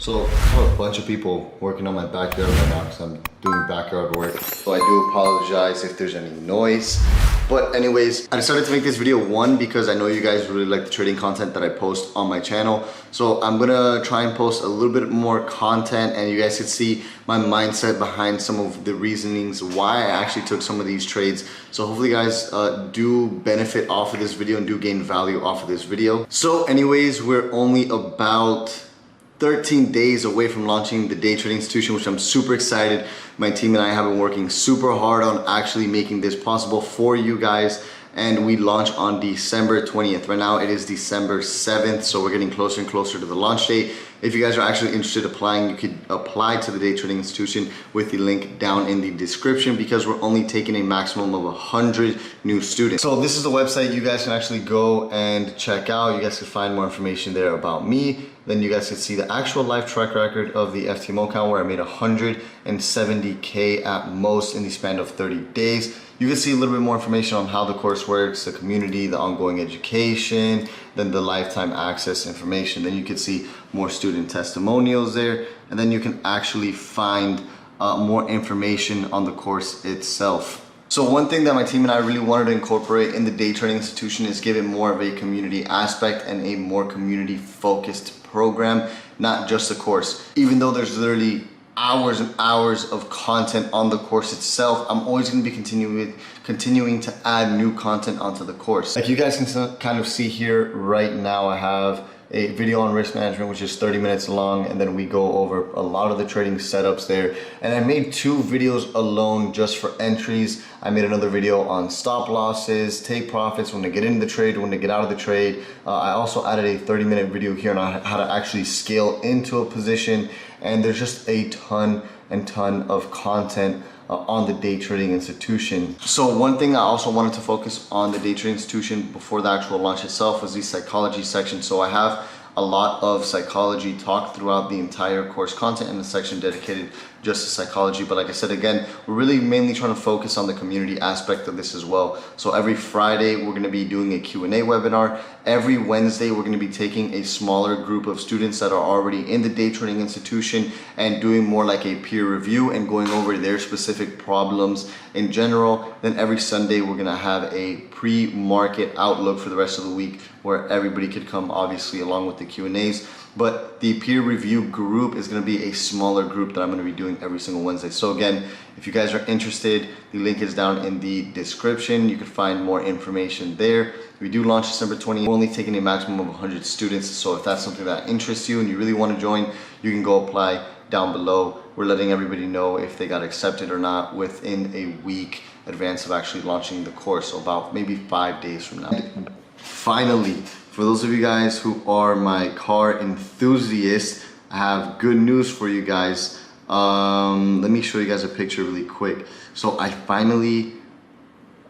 So I have a bunch of people working on my backyard right now because I'm doing backyard work. So I do apologize if there's any noise. But anyways, I decided to make this video one because I know you guys really like the trading content that I post on my channel. So I'm gonna try and post a little bit more content and you guys can see my mindset behind some of the reasonings why I actually took some of these trades. So hopefully you guys do benefit off of this video and do gain value off of this video. So anyways, we're only about 13 days away from launching the day trading institution, which I'm super excited. My team and I have been working super hard on actually making this possible for you guys. And we launch on December 20th. Right now it is December 7th, so we're getting closer and closer to the launch date. If you guys are actually interested in applying, you could apply to the day trading institution with the link down in the description because we're only taking a maximum of 100 new students. So this is the website you guys can actually go and check out. You guys can find more information there about me. Then you guys can see the actual live track record of the FTMO account where I made 170K at most in the span of 30 days. You can see a little bit more information on how the course works, the community, the ongoing education, then the lifetime access information. Then you can see more student testimonials there. And then you can actually find more information on the course itself. So one thing that my team and I really wanted to incorporate in the day trading institution is give it more of a community aspect and a more community focused program, not just a course. Even though there's literally hours and hours of content on the course itself, I'm always going to be continuing to add new content onto the course. Like you guys can kind of see here right now, I have a video on risk management, which is 30 minutes long, and then we go over a lot of the trading setups there. And I made 2 videos alone just for entries. I made another video on stop losses, take profits, when to get into the trade, when to get out of the trade. I also added a 30-minute video here on how to actually scale into a position. And there's just a ton of content on the day trading institution. So one thing I also wanted to focus on the day trading institution before the actual launch itself was the psychology section. So I have a lot of psychology talk throughout the entire course content and a section dedicated just to psychology. But like I said, again, we're really mainly trying to focus on the community aspect of this as well. So every Friday, we're gonna be doing a Q&A webinar. Every Wednesday, we're gonna be taking a smaller group of students that are already in the day trading institution and doing more like a peer review and going over their specific problems in general. Then every Sunday, we're gonna have a pre-market outlook for the rest of the week where everybody could come, obviously, along with the Q&As. But the peer review group is going to be a smaller group that I'm going to be doing every single Wednesday. So again, if you guys are interested, the link is down in the description. You can find more information there. We do launch December 20th. We're only taking a maximum of 100 students. So if that's something that interests you and you really want to join, you can go apply down below. We're letting everybody know if they got accepted or not within a week advance of actually launching the course. So about maybe 5 days from now. Finally, for those of you guys who are my car enthusiasts, I have good news for you guys. Let me show you guys a picture really quick. So I finally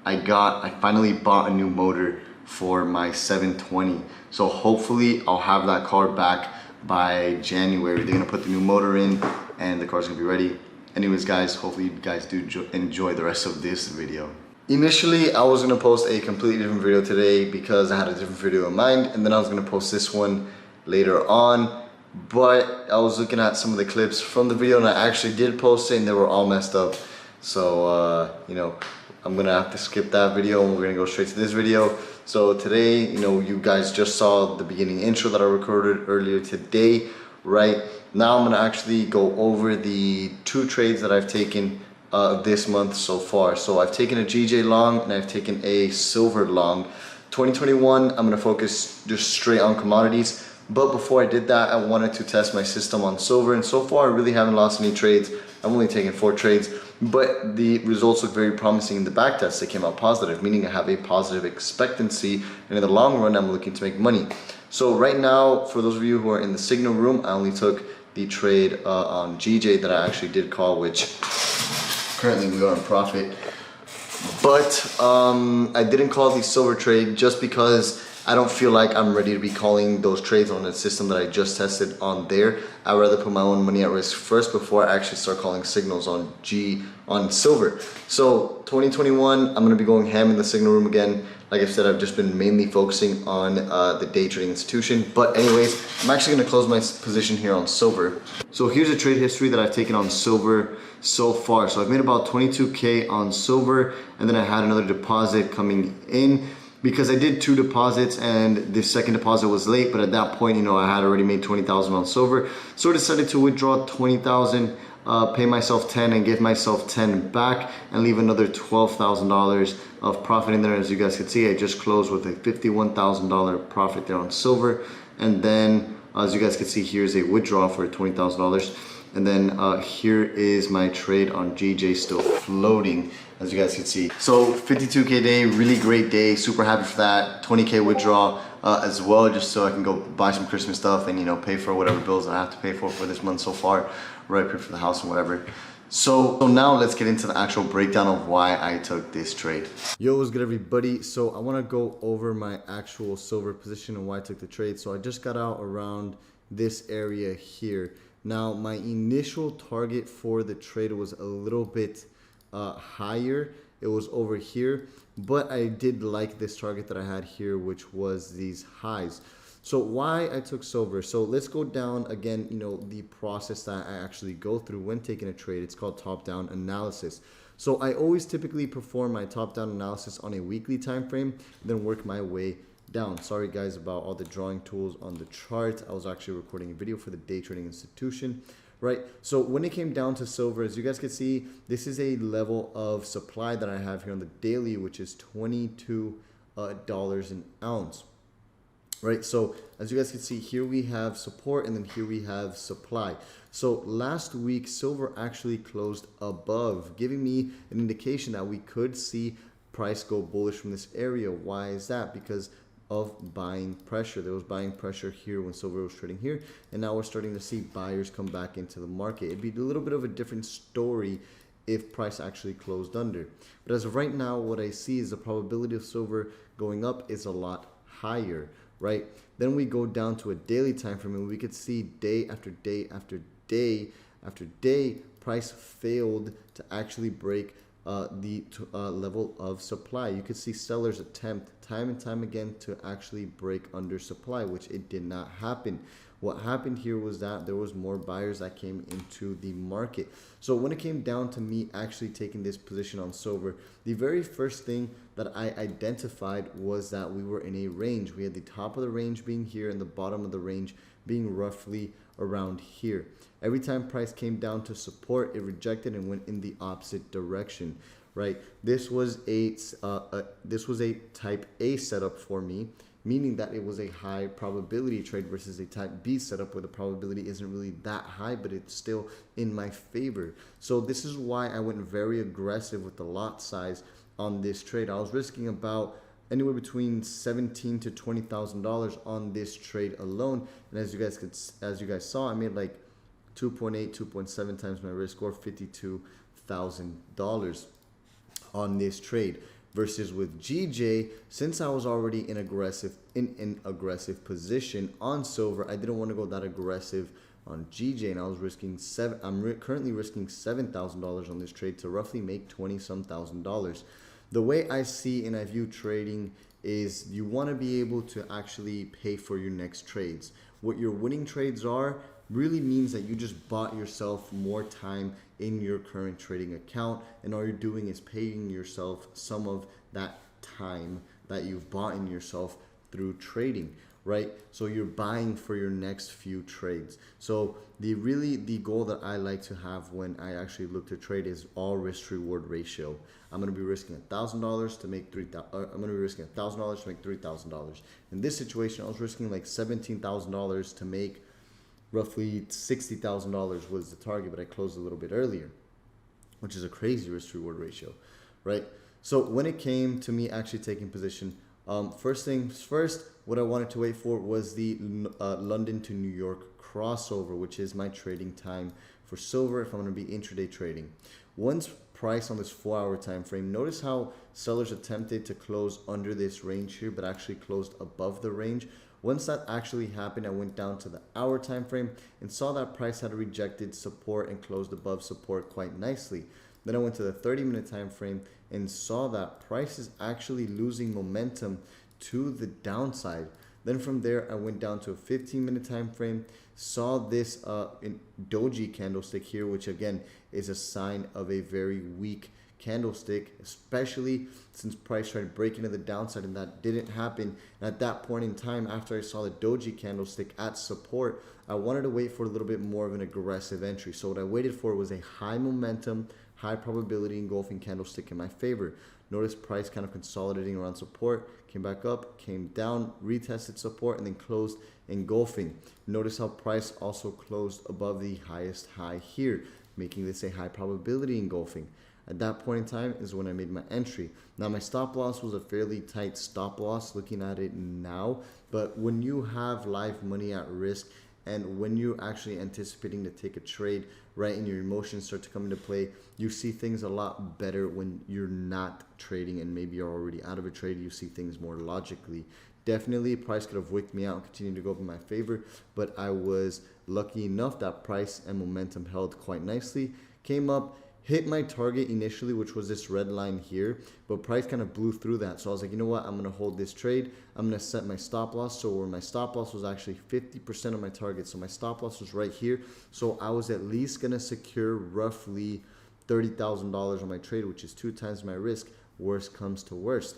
bought a new motor for my 720. So hopefully I'll have that car back by January. They're gonna put the new motor in and the car's gonna be ready. Anyways guys, hopefully you guys do enjoy the rest of this video. Initially, I was gonna post a completely different video today because I had a different video in mind, and then I was gonna post this one later on. But I was looking at some of the clips from the video and I actually did post it and they were all messed up. So, you know, I'm gonna have to skip that video and we're gonna go straight to this video. So today, you know, you guys just saw the beginning intro that I recorded earlier today, right? Now I'm gonna actually go over the 2 trades that I've taken this month so far. So I've taken a GJ long and I've taken a silver long. 2021, I'm gonna focus just straight on commodities. But before I did that, I wanted to test my system on silver. And so far, I really haven't lost any trades. I've only taken 4 trades, but the results look very promising in the back test. They came out positive, meaning I have a positive expectancy. And in the long run, I'm looking to make money. So right now, for those of you who are in the signal room, I only took the trade on GJ that I actually did call, which currently we are in profit. But I didn't call the silver trade just because I don't feel like I'm ready to be calling those trades on a system that I just tested on there. I'd rather put my own money at risk first before I actually start calling signals on silver. So 2021, I'm gonna be going ham in the signal room again. Like I said, I've just been mainly focusing on the day trading institution. But anyways, I'm actually gonna close my position here on silver. So here's a trade history that I've taken on silver so far. So I've made about 22K on silver, and then I had another deposit coming in because I did 2 deposits and the second deposit was late, but at that point, you know, I had already made 20,000 on silver. So I decided to withdraw 20,000, pay myself 10 and give myself 10 back and leave another $12,000 of profit in there. As you guys can see, I just closed with a $51,000 profit there on silver. And then as you guys can see, here's a withdrawal for $20,000. And then here is my trade on GJ still floating, as you guys can see. So 52K day, really great day, super happy for that. 20K withdrawal as well, just so I can go buy some Christmas stuff and, you know, pay for whatever bills I have to pay for this month so far, right? Pay for the house and whatever. So now let's get into the actual breakdown of why I took this trade. Yo, what's good everybody? So I want to go over my actual silver position and why I took the trade. So I just got out around this area here. Now my initial target for the trade was a little bit higher. It was over here, but I did like this target that I had here, which was these highs. So why I took silver. So let's go down again, you know, the process that I actually go through when taking a trade. It's called top-down analysis. So I always typically perform my top-down analysis on a weekly time frame, then work my way down. Sorry guys about all the drawing tools on the chart. I was actually recording a video for the day trading institution, right? So when it came down to silver, as you guys can see, this is a level of supply that I have here on the daily, which is $22 an ounce. Right, so as you guys can see, here we have support and then here we have supply. So last week, silver actually closed above, giving me an indication that we could see price go bullish from this area. Why is that? Because of buying pressure. There was buying pressure here when silver was trading here, and now we're starting to see buyers come back into the market. It'd be a little bit of a different story if price actually closed under. But as of right now, what I see is the probability of silver going up is a lot higher. Right? Then we go down to a daily time frame and we could see day after day after day after day, price failed to actually break the level of supply. You could see sellers attempt time and time again to actually break under supply, which it did not happen. What happened here was that there was more buyers that came into the market. So when it came down to me actually taking this position on silver, the very first thing that I identified was that we were in a range. We had the top of the range being here and the bottom of the range being roughly around here. Every time price came down to support, it rejected and went in the opposite direction, right? This was a type A setup for me, meaning that it was a high probability trade versus a type B setup where the probability isn't really that high, but it's still in my favor. So this is why I went very aggressive with the lot size on this trade. I was risking about anywhere between $17,000 to $20,000 on this trade alone. And as you guys saw, I made like 2.7 times my risk, or $52,000 on this trade. Versus with GJ, since I was already in an aggressive position on silver, I didn't want to go that aggressive on GJ, and I was risking currently risking $7,000 on this trade to roughly make $20-some thousand. The way I see and I view trading is you want to be able to actually pay for your next trades. What your winning trades are really means that you just bought yourself more time in your current trading account, and all you're doing is paying yourself some of that time that you've bought in yourself through trading, right? So you're buying for your next few trades. So the goal that I like to have when I actually look to trade is all risk reward ratio. I'm going to be risking $1,000 to make $3,000. In this situation, I was risking like $17,000 to make roughly $60,000 was the target, but I closed a little bit earlier, which is a crazy risk reward ratio, right? So when it came to me actually taking position, first things first, what I wanted to wait for was the London to New York crossover, which is my trading time for silver if I'm going to be intraday trading. Once price on this 4-hour time frame, notice how sellers attempted to close under this range here, but actually closed above the range. Once that actually happened, I went down to the hour time frame and saw that price had rejected support and closed above support quite nicely. Then I went to the 30-minute time frame and saw that price is actually losing momentum to the downside. Then from there, I went down to a 15-minute time frame, saw this doji candlestick here, which again is a sign of a very weak candlestick, especially since price tried to break into the downside and that didn't happen. And at that point in time, after I saw the doji candlestick at support, I wanted to wait for a little bit more of an aggressive entry. So what I waited for was a high momentum, high probability engulfing candlestick in my favor. Notice price kind of consolidating around support, came back up, came down, retested support, and then closed engulfing. Notice how price also closed above the highest high here, making this a high probability engulfing. At that point in time is when I made my entry. Now my stop loss was a fairly tight stop loss looking at it now, but when you have live money at risk and when you're actually anticipating to take a trade, right, and your emotions start to come into play, you see things a lot better when you're not trading and maybe you're already out of a trade. You see things more logically. Definitely price could have wicked me out and continued to go up in my favor, but I was lucky enough that price and momentum held quite nicely, came up, hit my target initially, which was this red line here, but price kind of blew through that. So I was like, you know what, I'm going to hold this trade. I'm going to set my stop loss. So where my stop loss was actually 50% of my target. So my stop loss was right here. So I was at least going to secure roughly $30,000 on my trade, which is 2 times my risk. Worst comes to worst.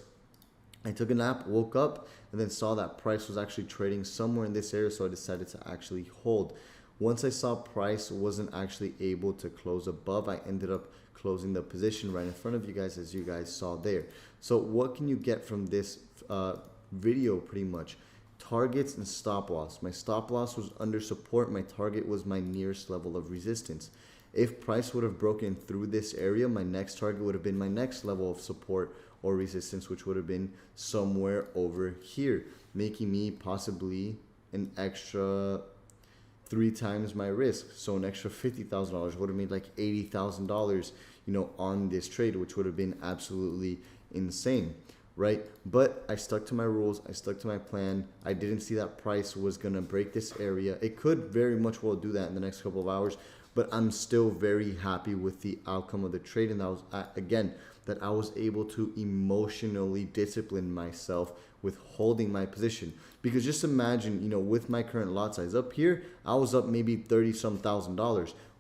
I took a nap, woke up, and then saw that price was actually trading somewhere in this area. So I decided to actually hold. Once I saw price wasn't actually able to close above, I ended up closing the position right in front of you guys, as you guys saw there. So what can you get from this video? Pretty much targets and stop loss. My stop loss was under support. My target was my nearest level of resistance. If price would have broken through this area, my next target would have been my next level of support or resistance, which would have been somewhere over here, making me possibly an extra 3 times my risk. So an extra $50,000 would have made like $80,000, you know, on this trade, which would have been absolutely insane, right? But I stuck to my rules. I stuck to my plan. I didn't see that price was going to break this area. It could very much well do that in the next couple of hours, but I'm still very happy with the outcome of the trade. And that was, again, that I was able to emotionally discipline myself with holding my position. Because just imagine, you know, with my current lot size up here, I was up maybe $30-some thousand.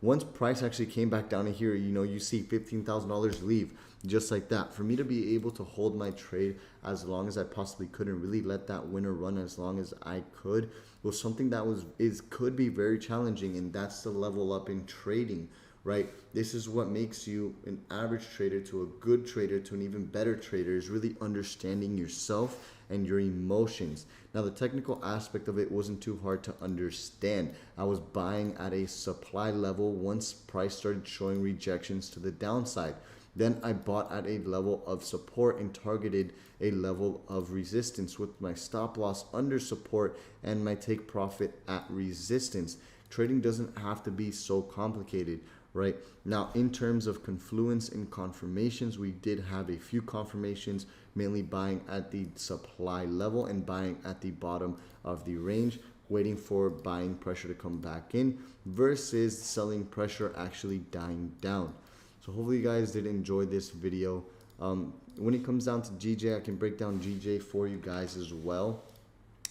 Once price actually came back down to here, you know, you see $15,000 leave just like that. For me to be able to hold my trade as long as I possibly could and really let that winner run as long as I could was something that could be very challenging, and that's the level up in trading. Right? This is what makes you an average trader to a good trader to an even better trader, is really understanding yourself and your emotions. Now, the technical aspect of it wasn't too hard to understand. I was buying at a supply level once price started showing rejections to the downside. Then I bought at a level of support and targeted a level of resistance with my stop loss under support and my take profit at resistance. Trading doesn't have to be so complicated. Right now, in terms of confluence and confirmations, we did have a few confirmations, mainly buying at the supply level and buying at the bottom of the range, waiting for buying pressure to come back in versus selling pressure actually dying down. So hopefully you guys did enjoy this video. When it comes down to GJ, I can break down GJ for you guys as well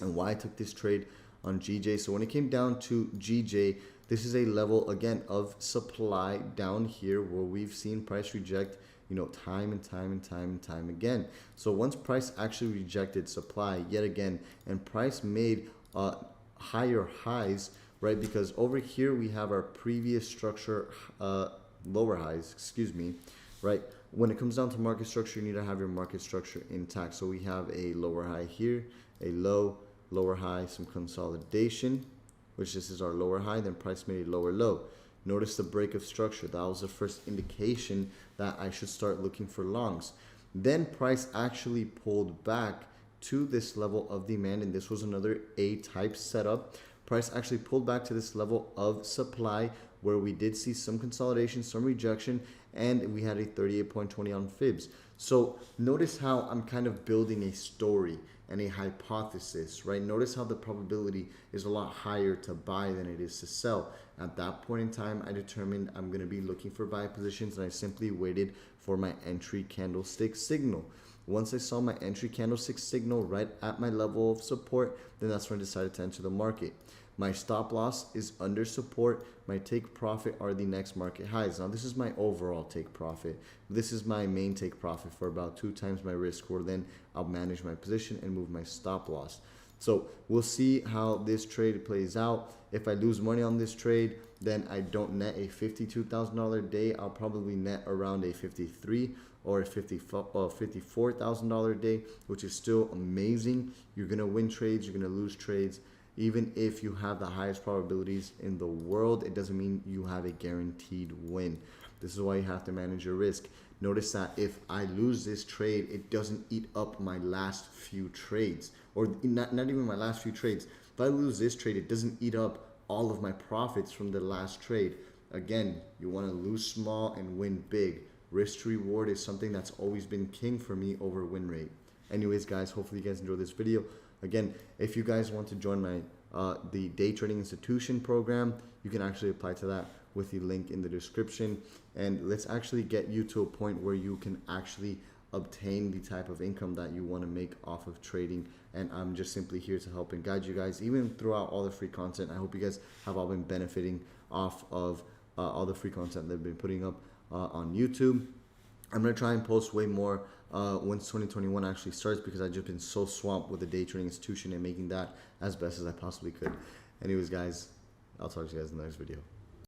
and why I took this trade on GJ. So when it came down to GJ, this is a level again of supply down here where we've seen price reject, you know, time and time again. So once price actually rejected supply yet again, and price made higher highs, right? Because over here we have our previous structure, lower highs, excuse me, right? When it comes down to market structure, you need to have your market structure intact. So we have a lower high here, a low, lower high, some consolidation, which this is our lower high, then price made a lower low. Notice the break of structure. That was the first indication that I should start looking for longs. Then price actually pulled back to this level of demand, and this was another A-type setup. Price actually pulled back to this level of supply where we did see some consolidation, some rejection, and we had a 38.20 on fibs. So notice how I'm kind of building a story and a hypothesis, right? Notice how the probability is a lot higher to buy than it is to sell. At that point in time, I determined I'm going to be looking for buy positions, and I simply waited for my entry candlestick signal. Once I saw my entry candlestick signal right at my level of support, then that's when I decided to enter the market. My stop loss is under support. My take profit are the next market highs. Now this is my overall take profit. This is my main take profit for about 2 times my risk, where then I'll manage my position and move my stop loss. So we'll see how this trade plays out. If I lose money on this trade, then I don't net a $52,000 day. I'll probably net around a $53,000 or a $54,000 day, which is still amazing. You're gonna win trades, you're gonna lose trades. Even if you have the highest probabilities in the world, it doesn't mean you have a guaranteed win. This is why you have to manage your risk. Notice that if I lose this trade, it doesn't eat up my last few trades, or not even my last few trades. If I lose this trade, it doesn't eat up all of my profits from the last trade. Again, you want to lose small and win big. Risk to reward is something that's always been king for me over win rate. Anyways, guys, hopefully you guys enjoyed this video. Again, if you guys want to join my the Day Trading Institution program, you can actually apply to that with the link in the description. And let's actually get you to a point where you can actually obtain the type of income that you want to make off of trading. And I'm just simply here to help and guide you guys, even throughout all the free content. I hope you guys have all been benefiting off of all the free content that I've been putting up on YouTube. I'm going to try and post way more once 2021 actually starts, because I've just been so swamped with the Day Trading Institution and making that as best as I possibly could. Anyways, guys, I'll talk to you guys in the next video.